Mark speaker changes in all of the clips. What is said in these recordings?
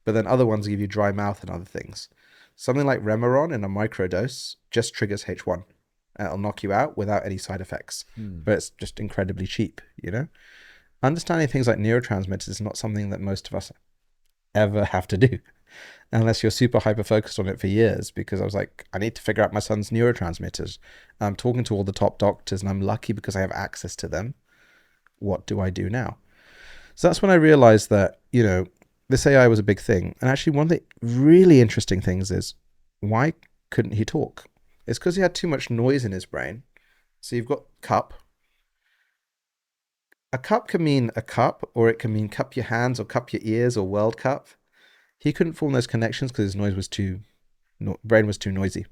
Speaker 1: but then other ones give you dry mouth and other things. Something like Remeron in a microdose just triggers H1. And it'll knock you out without any side effects, but it's just incredibly cheap, you know? Understanding things like neurotransmitters is not something that most of us ever have to do unless you're super hyper focused on it for years, because I was like, I need to figure out my son's neurotransmitters. I'm talking to all the top doctors and I'm lucky because I have access to them. What do I do now? So that's when I realized that, you know, this AI was a big thing. And actually one of the really interesting things is, why couldn't he talk? It's because he had too much noise in his brain. So you've got cup. A cup can mean a cup, or it can mean cup your hands or cup your ears or World Cup. He couldn't form those connections because his brain was too noisy.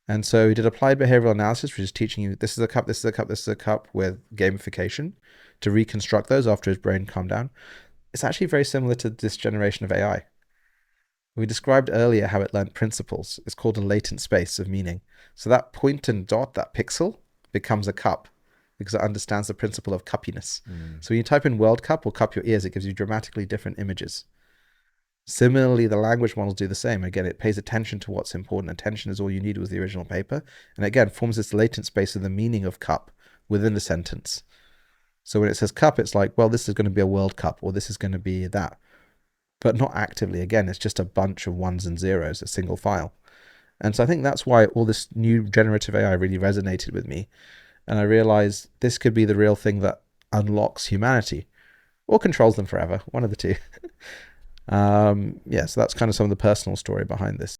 Speaker 1: And so he did applied behavioral analysis, which is teaching you this is a cup, this is a cup, this is a cup, with gamification to reconstruct those after his brain calmed down. It's actually very similar to this generation of AI. We described earlier how it learned principles. It's called a latent space of meaning. So that point and dot, that pixel, becomes a cup because it understands the principle of cuppiness. So when you type in World Cup or cup your ears, it gives you dramatically different images. Similarly, the language models do the same. Again, it pays attention to what's important. Attention is all you need with the original paper. And again, forms this latent space of the meaning of cup within the sentence. So when it says cup, it's like, well, this is going to be a World Cup, or this is going to be that. But not actively. Again, it's just a bunch of ones and zeros, a single file. And so I think that's why all this new generative AI really resonated with me. And I realized this could be the real thing that unlocks humanity or controls them forever, one of the two. Yeah, so that's kind of some of the personal story behind this.